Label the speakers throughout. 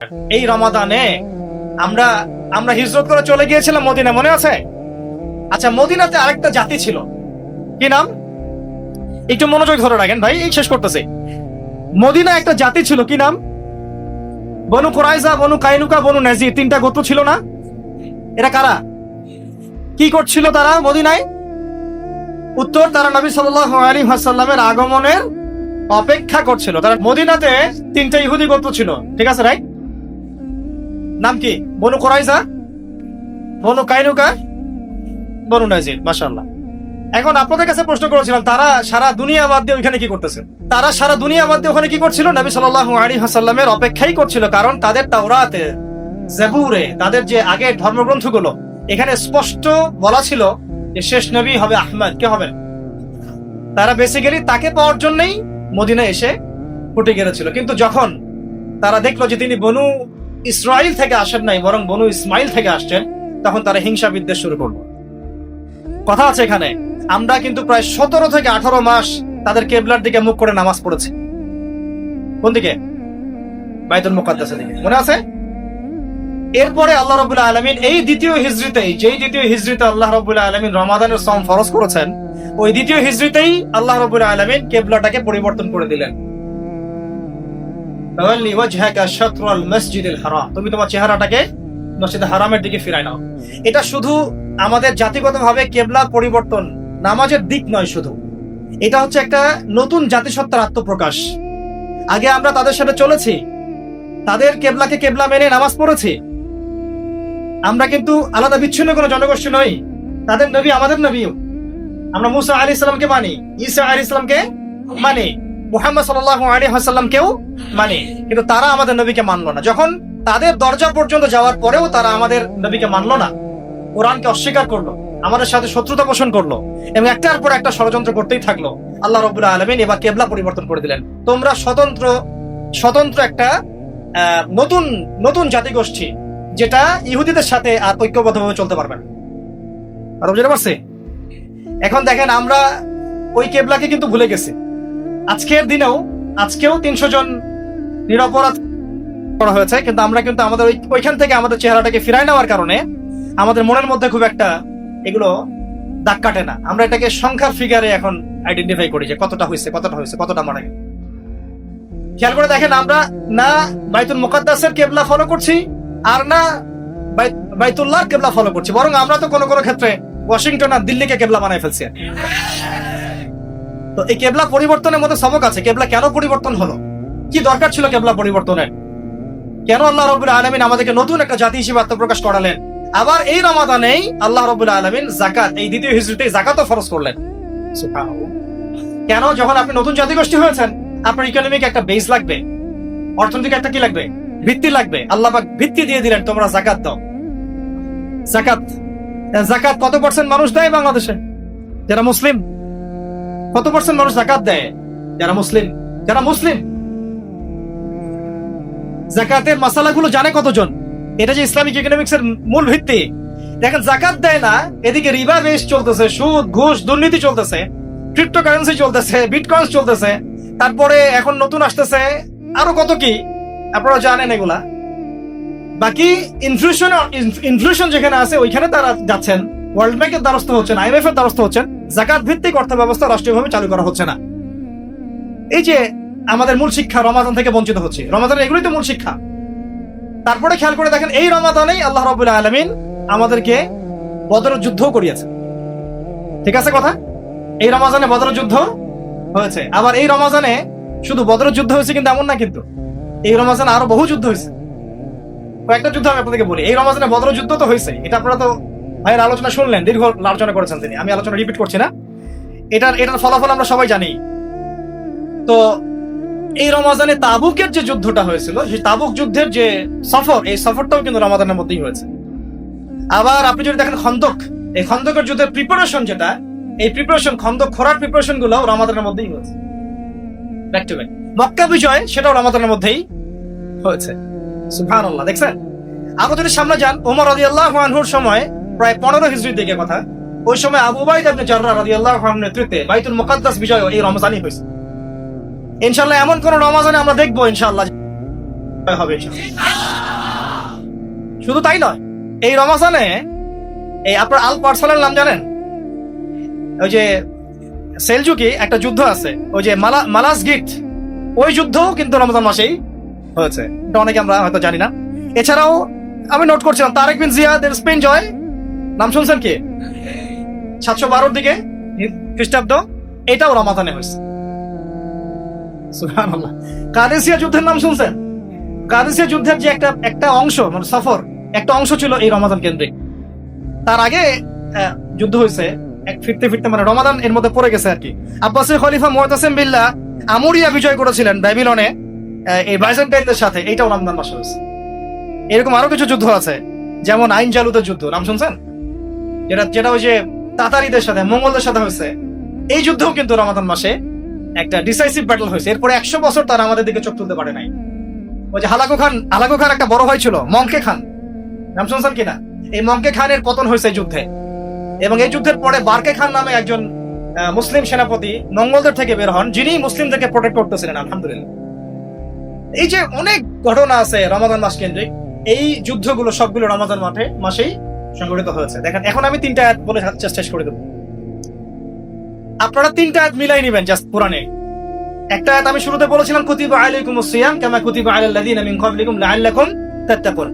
Speaker 1: এই রমাদানে আমরা আমরা হিজরত করে চলে গিয়েছিলাম মদিনা, মনে আছে? আচ্ছা, মদিনাতে আরেকটা জাতি ছিল, কি নাম? একটু মনোযোগ ধরে রাখেন ভাই, এই শেষ করতেছি। মদিনা একটা জাতি ছিল, কি নাম? বনু কুরাইজা, বনু কাইনুকা, বনু নাজির, তিনটা গোত্র ছিল না? এরা কারা? কি করছিল তারা মদিনায়? উত্তর, তারা নবী সাল্লাল্লাহু আলাইহি ওয়াসাল্লামের আগমনের অপেক্ষা করছিল। তারা মদিনাতে তিনটা ইহুদি গোত্র ছিল, ঠিক আছে, রাইট? নাম কি? বনু কুরাইজা, বনু কাইনুকা, বনু নাজির। মাশাআল্লাহ। এখন আপনাদের কাছে প্রশ্ন করেছিলাম, তারা সারা দুনিয়া বাদ দিয়ে ওখানে কি করতেছে? তারা সারা দুনিয়া বাদ দিয়ে ওখানে কি করছিল? নবী সাল্লাল্লাহু আলাইহি ওয়াসাল্লামের অপেক্ষাই করছিল। কারণ তাদের তাওরাতে, জাবুরে, তাদের যে আগের ধর্মগ্রন্থগুলো, এখানে স্পষ্ট বলা ছিল যে শেষ নবী হবে আহমদ। কে হবে? তারা বেসিক্যালি তাকে পাওয়ার জন্যই মদিনায় এসে ফুটে গেছিল। কিন্তু যখন তারা দেখলো যে তিনি বনু ইসরাইল থেকে আসেন নাই, বরং বনু ইসমাইল থেকে আসছেন, তখন তারা হিংসা বিদ্বেষ শুরু করলো। কথা আছে এখানে, আমরা কিন্তু প্রায় 17 থেকে 18 মাস তাদের কেবলার দিকে মুখ করে নামাজ পড়েছি। কোন দিকে? বাইতুল মুকাদ্দাসের দিকে, মনে আছে? এরপরে আল্লাহ রাব্বুল আলামিন এই দ্বিতীয় হিজরিতে আল্লাহ রাব্বুল আলামিন রমাদানের সওম ফরজ করেছেন, ওই দ্বিতীয় হিজরিতেই আল্লাহ রাব্বুল আলামিন কেবলাটাকে পরিবর্তন করে দিলেন। ফাওয়াল্লি ওয়াজহাকা শাতরাল মসজিদিল হারাম, তুমি তোমার চেহারাটাকে মসজিদে হারামের দিকে ফিরায় নাও। এটা শুধু আমাদের জাতিগতভাবে কেবলা পরিবর্তন, নামাজের দিক নয় শুধু, এটা হচ্ছে একটা নতুন জাতিসত্তার আত্মপ্রকাশ। আগে আমরা তাদের সাথে চলেছি, তাদের কেবলাকে কেবলা মেনে নামাজ পড়েছি। আমরা কিন্তু আলাদা বিচ্ছিন্ন কোনো জনগোষ্ঠী নই। তাদের নবী আমাদের নবীও। আমরা মুসা আলাইহিস সালামকে মানি, ঈসা আলাইহিস সালামকে মানি, মুহাম্মদ সাল্লাল্লাহু আলাইহি ওয়াসাল্লামকেও মানি, কিন্তু তারা আমাদের নবীকে মানলো না। যখন তাদের দরজা পর্যন্ত যাওয়ার পরেও তারা আমাদের নবীকে মানলো না, কোরআনকে অস্বীকার করলো, আমাদের সাথে শত্রুতা পোষণ করলো, এবং একটার পর একটা ষড়যন্ত্র করতেই থাকলো। আল্লাহ রাব্বুল আলামিন এবার কেবলা পরিবর্তন করে দিলেন। তোমরা স্বতন্ত্র একটা নতুন জাতিগোষ্ঠী, যেটা ইহুদিদের সাথে আর ঐক্যবদ্ধভাবে চলতে পারবে না। আর বুঝতে পারছি? এখন দেখেন, আমরা ওই কেবলাকে কিন্তু ভুলে গেছি। আজকেও 300 জন নিরপরাধ করা হয়েছে, কিন্তু আমরা কিন্তু আমাদের ওইখান থেকে আমাদের চেহারাটাকে ফিরায় নেওয়ার কারণে আমাদের মনের মধ্যে খুব একটা এগুলো দাগ কাটে না। আমরা এটাকে সংখ্যার ফিগারে এখন আইডেন্টিফাই করি যে কতটা হয়েছে, কতটা মারা গেছে। খেয়াল করে দেখেন, আমরা না বাইতুল মুকাদ্দাসের কেবলা ফলো করছি, আর না বাইতুল্লাহর কেবলা ফলো করছি, বরং আমরা তো কোনো ক্ষেত্রে ওয়াশিংটন আর দিল্লিকে কেবলা বানায় ফেলছি। তো এই কেবলা পরিবর্তনের মধ্যে সবক আছে। কেবলা কেন পরিবর্তন হলো? কি দরকার ছিল কেবলা পরিবর্তনের? কেন আল্লাহ রাব্বুল আলামিন আমাদেরকে নতুন একটা জাতি হিসেবে আত্মপ্রকাশ করালেন? আবার এই রমাদানেই আল্লাহ রাব্বুল আলামিন যাকাত, এই দ্বিতীয় হিজরিতে যাকাতও ফরজ করলেন। সুবহানাল্লাহ। কেন? যখন আপনি নতুন জাতিগোষ্ঠী হয়েছেন, আপনার ইকোনমিক একটা বেস লাগবে, অর্থনৈতিক একটা কি লাগবে? ভিত্তি লাগবে। আল্লাহ পাক ভিত্তি দিয়ে দিলেন, তোমরা যাকাত দাও। যাকাত কত % মানুষ দেয় বাংলাদেশে? যারা মুসলিম। কত % মানুষ যাকাত দেয়? যারা মুসলিম। যাকাতের মাসালাগুলো জানে কতজন? এটা যে ইসলামিক ইকোনমিক্স এর মূল ভিত্তি। দেখেন, যাকাত দেয় না, এদিকে রিবা বেশ চলতেছে, সুদ, ঘুষ, দুর্নীতি চলতেছে, ক্রিপ্টোকারেন্সি চলতেছে, বিটকয়েন চলতেছে, তারপরে এখন নতুন আসতেছে আরো কত কি, আপনারা জানেন এগুলা। বাকি ইনফ্লেশন যেখানে আছে ওইখানে তারা যাচ্ছেন, ওয়ার্ল্ড ব্যাংকের দ্বারস্থ হচ্ছেন, IMF এর দ্বারস্থ হচ্ছেন। যাকাত ভিত্তিক অর্থ ব্যবস্থা রাষ্ট্রীয়ভাবে চালু করা হচ্ছে না। এই যে আমাদের মূল শিক্ষা, রমাদান থেকে বঞ্চিত হচ্ছে। রমাদানের এগুলোই তো মূল শিক্ষা। তারপরে খেয়াল করে দেখেন, এই রমাদানেই আল্লাহ রাব্বুল আলামিন আমাদেরকে বদরের যুদ্ধ করিয়েছে। ঠিক আছে কথা? এই রমাদানে বদরের যুদ্ধ হয়েছে। আবার এই রমাদানে শুধু বদরের যুদ্ধ হয়েছে কিন্তু এমন না, কিন্তু এই রমাদানে আরো বহু যুদ্ধ হয়েছে। কয়েকটা যুদ্ধ আমি আপনাদেরকে বলি। এই রমাদানে বদরের যুদ্ধ তো হয়েছে, এটা আপনারা তো ভাইয়ের আলোচনা শুনলেন, দীর্ঘ আলোচনা করেছেন তিনি, আমি আলোচনা রিপিট করছি না। এটার ফলাফল আমরা সবাই জানি। তো এই রমাদানে তাবুকের যে যুদ্ধটা হয়েছিল, সেই তাবুক যুদ্ধের যে সফর, এই সফরটাও কিন্তু রমাদানের মধ্যেই হয়েছে। আবার আপনি যদি দেখেন খন্দক, এই খন্দকের যুদ্ধের প্রিপারেশন যেটা, এই প্রিপারেশন, খন্দক খোঁড়ার প্রিপারেশন গুলো রমাদানের মধ্যেই হয়েছে। Back to back. মক্কা বিজয়, সেটাও রমাদানের মধ্যেই হয়েছে। সুবহানাল্লাহ। দেখছেন? আরো যদি সামনে যান, ওমর রাদিয়াল্লাহু আনহুর সময়, প্রায় 15 হিজরির দিকে কথা, ওই সময় আবু উবাইদা ইবনে জাররাহ রাদিয়াল্লাহু আনহুর নেতৃত্বে বাইতুল মুকাদ্দাস বিজয় এই রমজানই হয়েছে। ইনশাআল্লাহ এমন কোন রমাদানে আমরা দেখবো ইনশাআল্লাহ হবে ইনশাআল্লাহ। শুধু তাই নয়, এই রমাজানে এই আপনার আল পারসালের নাম জানেন? ওই যে সেলজুকি একটা যুদ্ধ আছে, ওই যে মালাসগিট, ওই যুদ্ধও কিন্তু রমজান মাসেই হয়েছে। এটা অনেকে আমরা হয়তো জানি না। এছাড়াও আমি নোট করছিলাম তারেক বিন জিয়াদ এর স্পেন জয়, নাম শুনছেন কি? 712 দিকে খ্রিস্টাব্দ, এটাও রমাদানে হয়েছে। সুবহানাল্লাহ। কাদেসিয়া যুদ্ধের নাম শুনছেন? কাদেসিয়া যুদ্ধের যে একটা অংশ, মানে সফর একটা অংশ ছিল এই রমাদান কেন্দ্রিক। তার আগে যুদ্ধ হয়েছে, ফিরতে ফিরতে মানে রমাদান এর মধ্যে পড়ে গেছে আর কি। আব্বাসীয় খলিফা মুতাসিম বিল্লাহ আমুরিয়া বিজয় করেছিলেন ব্যাবিলনে এই বাইজেন্টাইনদের সাথে, এইটাও রমজান মাসে হয়েছে। এরকম আরো কিছু যুদ্ধ আছে, যেমন আইন জালুতের যুদ্ধ, নাম শুনছেন? যেটা ওই যে তাতারিদের সাথে মঙ্গলদের সাথে হয়েছে, এই যুদ্ধও কিন্তু রমাদান মাসে একটা ডিসাইসিভ ব্যাটল হয়েছে। এরপরে 100 বছর তারা আমাদের দিকে চোখ তুলতে পারে নাই। ওই যে হালাকু খান একটা বড় ভাই ছিল, মঙ্কে খান, নাম শুনছেন কিনা? এই মঙ্কে খানের পতন হয়েছে এই যুদ্ধে, এবং এই যুদ্ধের পরে বারকে খান নামে একজন মুসলিম সেনাপতি মঙ্গলদের থেকে বের হন, যিনি মুসলিমদেরকে প্রোটেক্ট করতেছিলেন। আলহামদুলিল্লাহ। এই যে অনেক ঘটনা আছে রমাদান মাস কেন্দ্রিক, এই যুদ্ধগুলো সবগুলো রমাদান মাসেই সংঘটিত হয়েছে। দেখেন, এখন আমি 3টা আয়াত বলে শেষ করে দেবো। আপনারা 3টা আয়াত মিলাই নিবেন জাস্ট কোরআনে। একটা আয়াত আমি শুরুতে বলেছিলাম, কুতিবা আলাইকুমুস সিয়াম কামা কুতিবা আলাল লাযিনা মিন ক্বাবলিকুম লাআল্লাকুম তাত্তাকুন।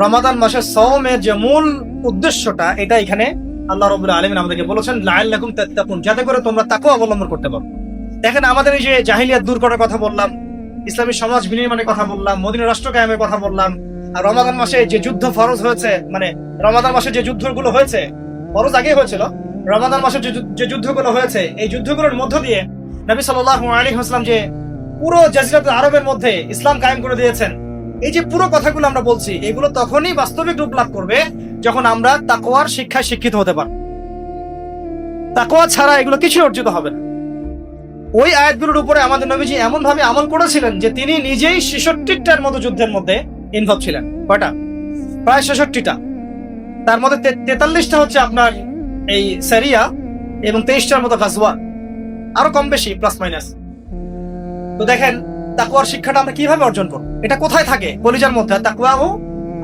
Speaker 1: রমাদান মাসের সওমের যে মূল উদ্দেশ্যটা, এটা এখানে আল্লাহ রাব্বুল আলামিন আমাদেরকে বলেছেন লাআল্লাকুম তাত্তাকুন, যাতে করে তোমরা তাকওয়া অবলম্বন করতে পারো। দেখেন, আমাদের এই যে জাহিলিয়াত দূর করার কথা বললাম, ইসলামী সমাজ বিনির্মাণের কথা বললাম, মদিনা রাষ্ট্র কায়েমের কথা বললাম, আর রমাদান মাসে যে যুদ্ধ ফরজ হয়েছে, মানে রমাদান মাসে যে যুদ্ধগুলো হয়েছে, ফরজ আগে হয়েছিল, রমাদান মাসে যে যুদ্ধগুলো হয়েছে, এই যুদ্ধগুলোর মধ্য দিয়ে নবী সাল্লাল্লাহু আলাইহি ওয়াসাল্লাম যে পুরো জাজিরাতুল আরবের মধ্যে ইসলাম কায়েম করে দিয়েছেন, এই যে পুরো কথাগুলো আমরা বলছি, এগুলো তখনই বাস্তবিক রূপ লাভ করবে যখন আমরা তাকওয়ার শিক্ষায় শিক্ষিত হতে পারব। তাকওয়া ছাড়া এগুলো কিছু অর্জিত হবে না। ওই আয়াতগুলোর উপরে আমাদের নবীজি এমন ভাবে আমল করেছিলেন যে তিনি নিজেই 66টার মতো যুদ্ধের মধ্যে ইনভলভ ছিলেন। কয়টা? প্রায় 66টা। তার মধ্যে 43টা হচ্ছে আপনার এই সারিয়া, এবং 23টার মতো গাজওয়া, আরো কম বেশি প্লাস মাইনাস। তো দেখেন, তাকওয়ার শিক্ষাটা আমরা কিভাবে অর্জন করব? এটা কোথায় থাকে? কলিজার মধ্যে। তাকওয়াহু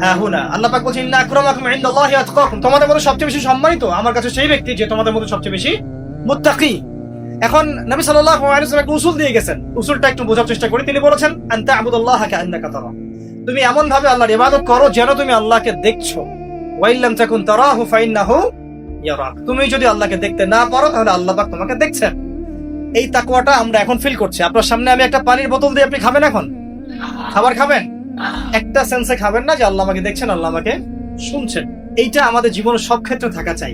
Speaker 1: হাহুনা। আল্লাহ পাক বলেন, ইন্না আকরামাকুম ইনদাল্লাহি আতকাকুম, তোমাদের মধ্যে সবচেয়ে বেশি সম্মানিত আমার কাছে সেই ব্যক্তি যে তোমাদের মধ্যে সবচেয়ে বেশি মুত্তাকি। এখন নবী সাল্লাল্লাহু আলাইহি ওয়াসাল্লাম একটা উসুল দিয়ে গেছেন, উসুলটা একটু বোঝার চেষ্টা করি। তিনি বলেছেন, আনতা আবুদুল্লাহ কাআন্নাকা তারা, তুমি এমন ভাবে আল্লাহর ইবাদত করো যেন তুমি আল্লাহকে দেখছো। ওয়া ইল্লাম তাকুন তারাহু ফাইন্নাহু ইয়ারাক, তুমি যদি আল্লাহকে দেখতে না পারো তাহলে আল্লাহ পাক তোমাকে দেখছেন। এই তাকওয়াটা আমরা এখন ফিল করছি। আপনার সামনে আমি একটা পানির বোতল দিয়ে, আপনি খাবেন? এখন খাবার খাবেন, একটা সেন্সে খাবেন না যে আল্লাহ আমাকে দেখছেন, আল্লাহ আমাকে শুনছেন। এইটা আমাদের জীবনের সব ক্ষেত্রে থাকা চাই।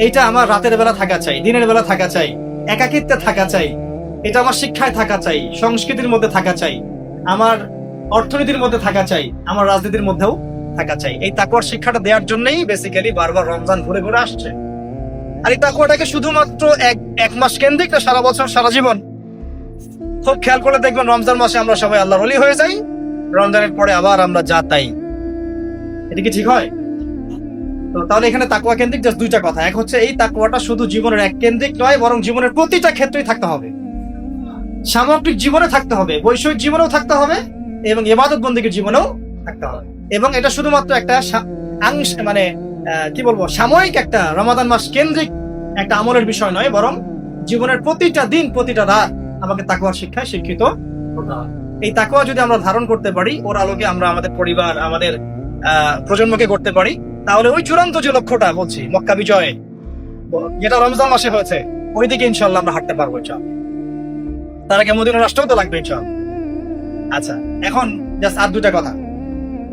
Speaker 1: এইটা আমার রাতের বেলা থাকা চাই, দিনের বেলা থাকা চাই, একাকিত্বে থাকা চাই, এটা আমার শিক্ষায় থাকা চাই, সংস্কৃতির মধ্যে থাকা চাই, আমার অর্থনীতির মধ্যে থাকা চাই, আমার রাজনীতির মধ্যেও থাকা চাই। এই তাকওয়ার শিক্ষাটা দেওয়ার জন্যই বেসিক্যালি বারবার রমজান ঘুরে ঘুরে আসছে। আর এই তাকওয়াটাকে শুধুমাত্র এক মাস কেন্দ্রিক না, সারা বছর সারা জীবন। খুব খেয়াল করে দেখবেন, রমজান মাসে আমরা সবাই আল্লাহর ওলি হয়ে যাই, রমজানের পরে আবার আমরা যা তাই। এটা কি ঠিক হয়? তো তাহলে এখানে তাকওয়া কেন্দ্রিক জাস্ট 2টা কথা। এক হচ্ছে এই তাকওয়াটা শুধু জীবনের এক কেন্দ্রিক নয়, বরং জীবনের প্রতিটা ক্ষেত্রেই থাকতে হবে। সামগ্রিক জীবনে থাকতে হবে, বৈষয়িক জীবনেও থাকতে হবে, এবং ইবাদত বন্দেগীর জীবনেও থাকতে হবে। এবং এটা শুধুমাত্র একটা মানে কি বলবো, সাময়িক একটা রমাদান মাস কেন্দ্রিক একটা আমলের বিষয় নয়, বরং জীবনের প্রতিটা দিন, প্রতিটা রাত আমাকে তাকওয়ার শিক্ষায় শিক্ষিত করতে হবে। এই তাকওয়া যদি আমরা ধারণ করতে পারি, ওর আলোকে আমরা আমাদের পরিবার, আমাদের প্রজন্মকে করতে পারি, তাহলে ওই চূড়ান্ত যে লক্ষ্যটা বলছি, মক্কা বিজয়, যেটা রমজান মাসে হয়েছে, ওই দিকে ইনশাআল্লাহ আমরা হাঁটতে পারবো ইনশাআল্লাহ। তার আগে মদিনা রাষ্ট্রও তো লাগবে ইনশাআল্লাহ। আচ্ছা, এখন জাস্ট আর 2টা কথা,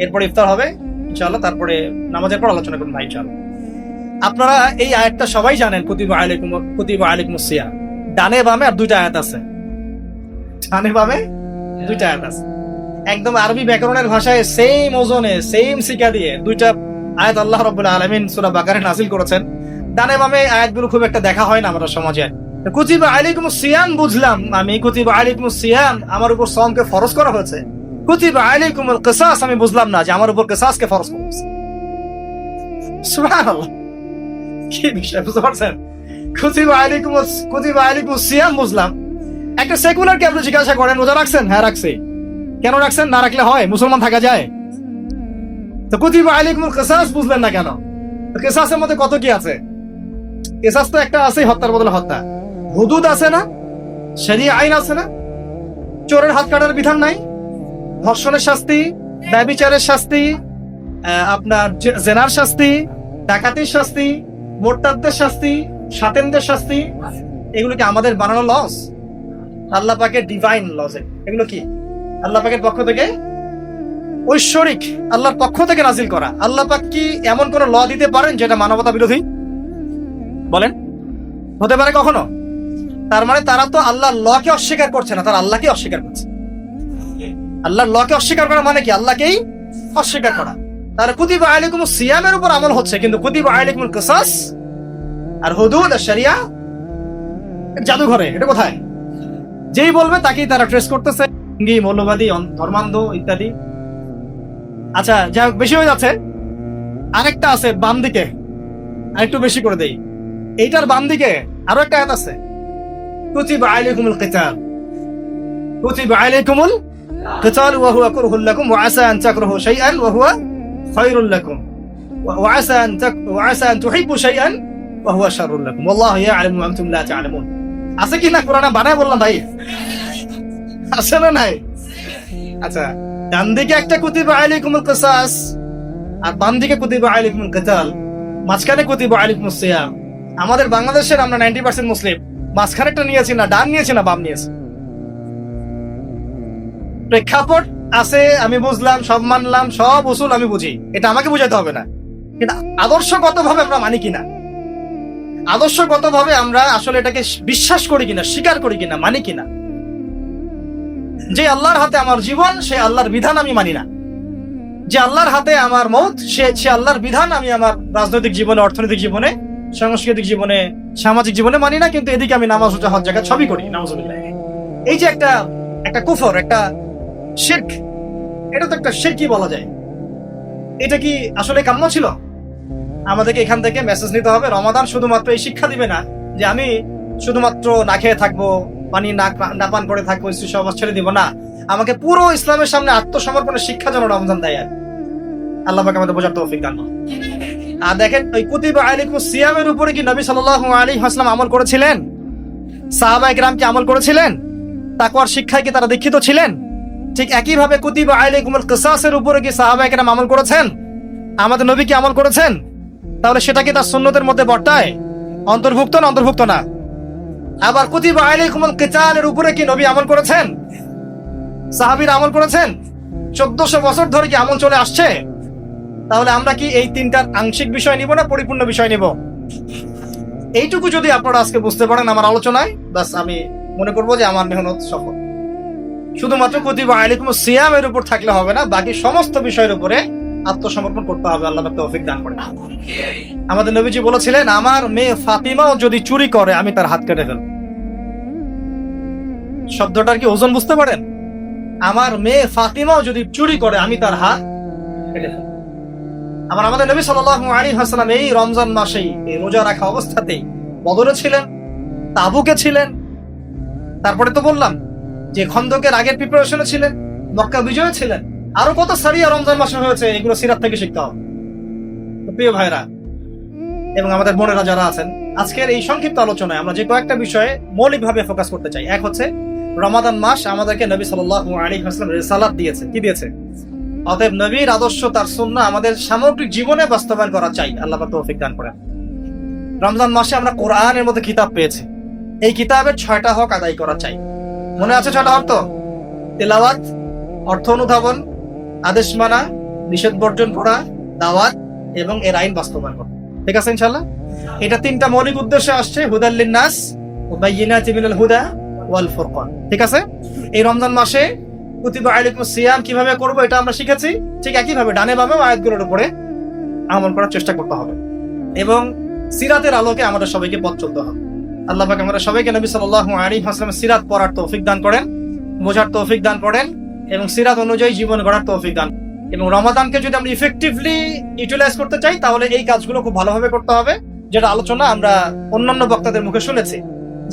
Speaker 1: এরপরে ইফতার হবে ইনশাআল্লাহ, তারপরে নামাজের পর আলোচনা করুন ভাই ইনশাআল্লাহ। আপনারা এই আয়াতটা সবাই জানেন, কুতিবা আলাইকুমুস সিয়াম। ডানে বামে আর 2টা আয়াত আছে, ডানে বামে 2টা আয়াত আছে। একদম আরবি ব্যাকরণের ভাষায় সেম ওজনে, সেম সিকা দিয়ে 2টা আয়াত আল্লাহ রাব্বুল আলামিন সূরা বাকারে নাযিল করেছেন। ডানে বামে আয়াতগুলো খুব একটা দেখা হয় না আমাদের সমাজে। কুতিবা আলাইকুমুস সিয়াম বুঝলাম আমি, কুতিবা আলাইকুমুস সিয়াম আমার উপর সওমকে ফরজ করা হয়েছে। কুতিবা আলাইকুমুল কিসাস আমি বুঝলাম না যে আমার উপর কিসাসকে ফরজ করা হয়েছে। সুবহানাল্লাহ, কি বিষয় বুঝতে পারছেন? কুতিবা আলাইকুমুস সিয়াম বুঝলাম। একটা সেকুলারকে আপনি জিজ্ঞাসা করেন, রোজা রাখছেন? হ্যাঁ রাখছি। কেন রাখছেন? না রাখলে হয়? মুসলমান থাকা যায়? তো কুতিবা আলাইকুমুল কিসাস বুঝলেন না কেন? কিসাসের মধ্যে কত কি আছে? কিসাস তো একটা আছে, হত্যার বদলে হত্যা। হুদুদ আছে না, শরিয়া আইন আছে না? চোরের হাত কাটার বিধান নাই? ধর্ষণের শাস্তি, ব্যভিচারের শাস্তি, আপনার জেনার শাস্তি, ডাকাতির শাস্তি, মোরতাদদের শাস্তি, শাতেনদের শাস্তি, এগুলো কি আমাদের বানানো লস? আল্লাহ পাকের ডিভাইন লস। এগুলো কি আল্লাহ পাকের পক্ষ থেকে ঐশ্বরিক, আল্লাহর পক্ষ থেকে নাজিল করা। আল্লাহ পাক কি এমন কোন ল দিতে পারেন যেটা মানবতা বিরোধী? বলেন, হতে পারে কখনো? তার মানে তারা তো আল্লাহর লকে অস্বীকার করছে না, তারা আল্লাহকে অস্বীকার করছে। আল্লাহর লকে অস্বীকার করা মানে কি? আল্লাহকেই অস্বীকার করা। তাহলে কুতিবা আলাইকুমুস সিয়ামের উপর আমল হচ্ছে, কিন্তু কুতিবা আলাইকুমুল কিসাস আর হুদুদ আর শরিয়া জাদুঘরে, এটা কোথায়? যেই বলবে তাকেই তারা ট্রেস করতেছে, মৌলবাদী, ধর্মান্ধ ইত্যাদি। আচ্ছা, যাই হোক, বেশি হয়ে যাচ্ছে। আরেকটা আছে বাম দিকে, আরেকটু বেশি করে দেই। এইটার বাম দিকে আরো একটা আয়াত আছে, কুতিবা আলাইকুমুল কিতাল, কুতিবা আলাইকুমুল কিতাল ওয়া হুয়া কুরহুল লাকুম ওয়া আসা আন তাকরাহু শাইআন ওয়া হুয়া খায়রুল লাকুম ওয়া আসা আন তুহিব্বু শাইআন ওয়া হুয়া শাররুল লাকুম ওয়াল্লাহু ইয়া'লামু ওয়া আনতুম লা তা'লামুন। আছে কি না? কোরআনে বানায় বললাম ভাই, আছে না নাই? আচ্ছা, ডান দিকে একটা কুতিবা আলাইকুমুল কিসাস আর বাম দিকে কুতিবা আলাইকুমুল কিতাল, মাঝখানে কুতিবা আলাইকুমুস সিয়াম। আমাদের বাংলাদেশের আমরা 90% মুসলিম, মাঝখানেরটা নিয়েছি না, ডান নিয়েছি না বাম নিয়েছি। প্রেক্ষাপট আছে, আমি বুঝলাম, সব মানলাম, সব উসুল আমি বুঝি, এটা আমাকে বুঝাতে হবে না। কিন্তু আদর্শগত ভাবে আমরা মানি কিনা, আদর্শগত ভাবে আমরা আসলে এটাকে বিশ্বাস করি কিনা, স্বীকার করি কিনা, মানি কিনা। যে আল্লাহর হাতে আমার জীবন, সে আল্লাহর বিধান আমি মানি না। যে আল্লাহর হাতে আমার মৌত, সে আল্লাহর বিধান আমি আমার রাজনৈতিক জীবনে, অর্থনৈতিক জীবনে, সাংস্কৃতিক জীবনে, সামাজিক জীবনে মানি না। কিন্তু এদিকে আমি নামাজ, রোজা, হজ, যাকাত সবই করি, নাউজুবিল্লাহ। এই যে একটা কুফর, একটা শিরক, এটা তো একটা শিরকই বলা যায়। এটা কি আসলে কাম্য ছিল? আমাদেরকে এখান থেকে মেসেজ নিতে হবে। রমাদান শুধুমাত্র এই শিক্ষা দিবে না যে আমি শুধুমাত্র না খেয়ে থাকবো, পানি না পান করে থাকবো, স্ত্রী সহবাস ছেড়ে দিব না। আমাকে পুরো ইসলামের সামনে আত্মসমর্পণের শিক্ষা যেন রমজান দেয়। আল্লাহ পাক আমাদের বোঝার তৌফিক দান করুন। আর দেখেন, ওই কুতিবা আলাইকুমুস সিয়ামের উপরে কি নবী সাল্লাল্লাহু আলাইহি ওয়াসাল্লাম আমল করেছিলেন? সাহাবায়ে কেরাম কি আমল করেছিলেন? তাকওয়ার শিক্ষায় কি তারা দীক্ষিত ছিলেন? ঠিক একই ভাবে কুতিবা আলাইকুমুল কিসাসের উপরে কি সাহাবায়ে কেরাম আমল করেছেন? আমাদের নবী কি আমল করেছেন? তাহলে সেটা কি তার সুন্নতের মধ্যে বর্তায়? অন্তর্ভুক্ত না অন্তর্ভুক্ত না? আবার কুতিবা আলাইকুমুল কিতালের উপরে কি নবী আমল করেছেন? সাহাবীরা আমল করেছেন? 1400 বছর ধরে কি আমল চলে আসছে? তাহলে আমরা কি এই তিনটার আংশিক বিষয় নিব না পরিপূর্ণ বিষয় নিব? এইটুকু যদি আপনারা আজকে বুঝতে পারেন আমার আলোচনায়, বাস আমি মনে করবো যে আমার মেহনত সফল। শুধুমাত্র কুতিবা আলাইকুমুস সিয়ামের উপর থাকলে হবে না, বাকি সমস্ত বিষয়ের উপরে আত্মসমর্পণ করতে হবে। আল্লাহ পাক তৌফিক দান করেন। আমাদের নবীজি বলেছিলেন, আমার মেয়ে ফাতিমাও যদি চুরি করে আমি তার হাত কেটে ফেলব। শব্দটার কি ওজন বুঝতে পারেন? আমার মেয়ে ফাতিমাও যদি চুরি করে আমি তার হাত কেটে ফেলব। আবার আমাদের নবী সাল্লাল্লাহু আলাইহি ওয়াসাল্লাম এই রমজান মাসেই, এই রোজা রাখা অবস্থাতেই বদরে ছিলেন, তাবুকে ছিলেন, তারপরে তো বললাম যে খন্দকের আগের প্রিপারেশনে ছিলেন, মক্কা বিজয়ে ছিলেন, আরো কত সারিয়া রমজান মাসে হয়েছে, এগুলো সিরাত থেকে শিখতে হবে। প্রিয় ভাইরা এবং আমাদের বোনেরা যারা আছেন, আজকের এই সংক্ষিপ্ত আলোচনায় আমরা যে কয়েকটা বিষয়ে মৌলিকভাবে ফোকাস করতে চাই। এক হচ্ছে, রমাদান মাস আমাদেরকে নবী সাল্লাল্লাহু আলাইহি ওয়াসাল্লাম রিসালাত দিয়েছে। কি দিয়েছে? অতএব নবীর আদর্শ, তার সুন্নাহ আমাদের সামগ্রিক জীবনে বাস্তবায়ন করা চাই। আল্লাহ পাক তৌফিক দান করেন। রমজান মাসে আমরা কোরআনের মধ্যে কিতাব পেয়েছি, এই কিতাবের 6টা হক আদায় করা চাই। মনে আছে 6টা হক? তো তেলাওয়াত, অর্থ অনুধাবন, আদেশ মানা, নিষেধ বর্জন করা, দাওয়াত এবং এর আইন বাস্তবায়ন করা। ঠিক আছে ইনশাআল্লাহ? এটা 3টা মৌলিক উদ্দেশ্যে আসছে, হুদাল লিন্নাস ওয়া বায়িনাতিন মিনাল হুদা ওয়াল ফুরকান। ঠিক আছে? এই রমজান মাসে কুতিবা আলাইকুমুস সিয়াম কিভাবে করব এটা আমরা শিখেছি। ঠিক একই ভাবে ডানে বামে আয়াতগুলোর উপরে আমল করার চেষ্টা করতে হবে এবং সিরাতের আলোকে আমাদের সবাইকে পথ চলতে হবে। আল্লাহ পাক আমাদের সবাইকে নবী সাল্লাল্লাহু আলাইহি ওয়াসাল্লামের সিরাত পড়ার তৌফিক দান করেন, বোঝার তৌফিক দান করেন এবং সিরাত অনুযায়ী জীবন গড়ার তৌফিক দান। এবং রমাদানকে যদি আমরা ইফেক্টিভলি ইউটিলাইজ করতে চাই তাহলে এই কাজগুলো খুব ভালোভাবে করতে হবে, যেটা আলোচনা আমরা অন্যান্য বক্তাদের মুখে শুনেছি।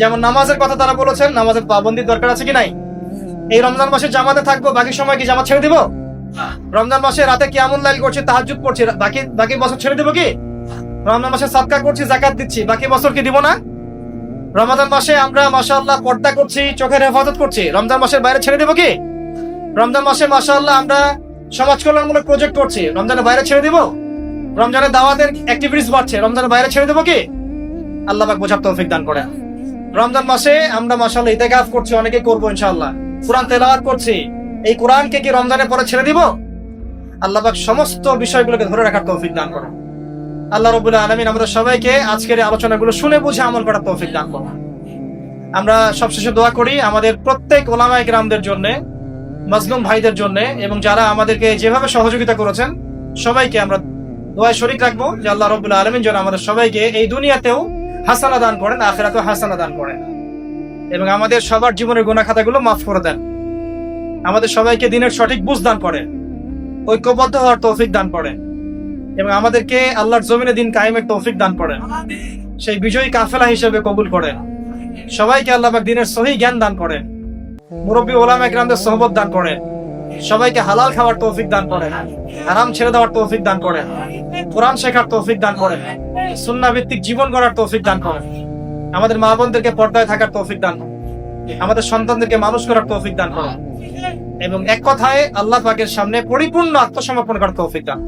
Speaker 1: যেমন নামাজের কথা তারা বলেছেন, নামাজের পাবন্দির দরকার আছে কি নাই? এই রমজান মাসে জামাতে থাকবো, বাকি সময় কি জামাত ছেড়ে দিব? রমজান মাসে রাতে কিয়ামুল লাইল করছি, তাহাজ্জুদ পড়ছি, বাকি বাকি বছর ছেড়ে দেবো কি? রমজান মাসে সাদকা করছি, যাকাত দিচ্ছি, বাকি বছর কি দিব না? রমজান মাসে আমরা মাশাআল্লাহ পর্দা করছি, চোখের হেফাজত করছি, রমজান মাসের বাইরে ছেড়ে দেবো কি? রমজান মাসে মাশাআল্লাহ আমরা সমাজ কল্যাণমূলক প্রজেক্ট করছি, রমজানের বাইরে ছেড়ে দিব? রমজানের দাওয়াতের অ্যাক্টিভিটিস বাড়ছে, রমজানের বাইরে ছেড়ে দেবো কি? আল্লাহ পাক বোঝার তৌফিক দান করেন। রমজান মাসে আমরা মাশাআল্লাহ ইতিকাফ করছি, অনেকে করবো ইনশাআল্লাহ, কোরআন তেলাওয়াত করছি, এই কোরআনকে কি রমজানের পরে ছেড়ে দিব? আল্লাহ পাক সমস্ত বিষয়গুলোকে ধরে রাখার তৌফিক দান করেন। আল্লাহ রাব্বুল আলামিন আমাদের সবাইকে আজকের এই আলোচনাগুলো শুনে বুঝে আমল করার তৌফিক দান করেন। আমরা সবশেষে দোয়া করি আমাদের প্রত্যেক ওলামায়ে কেরামদের জন্য, মাজলুম ভাইদের জন্য, এবং যারা আমাদেরকে যেভাবে সহযোগিতা করেছেন সবাইকে আমরা দোয়ায় শরীক রাখবো যে আল্লাহ রাব্বুল আলামিন যেন আমাদের সবাইকে এই দুনিয়াতেও হাসানা দান করেন, আখিরাতেও হাসানা দান করেন, এবং আমাদের সবার জীবনের গুনাহ খাতাগুলো মাফ করে দেন। আমাদের সবাইকে দিনের সঠিক বুঝ দান করেন, ঐক্যবদ্ধ হওয়ার তৌফিক দান করেন, এবং আমাদেরকে আল্লাহর জমিনে দিন কায়েমের তৌফিক দান করেন, সেই বিজয়ী কাফেলা হিসেবে কবুল করেন। সবাইকে আল্লাহ পাক দিনের সহি জ্ঞান দান করেন, মুরব্বী ওলামায়ে কেরামদের সোহবত দান করেন, সবাইকে হালাল খাওয়ার তৌফিক দান করেন, হারাম ছেড়ে দেওয়ার তৌফিক দান করেন, কোরআন শেখার তৌফিক দান করেন, সুন্নাহ ভিত্তিক জীবন গড়ার তৌফিক দান করেন, আমাদের মা বোনদেরকে পর্দায় থাকার তৌফিক দান করেন, আমাদের সন্তানদেরকে মানুষ করার তৌফিক দান করেন, এবং এক কথায় আল্লাহ পাকের সামনে পরিপূর্ণ আত্মসমর্পণ করার তৌফিক দান।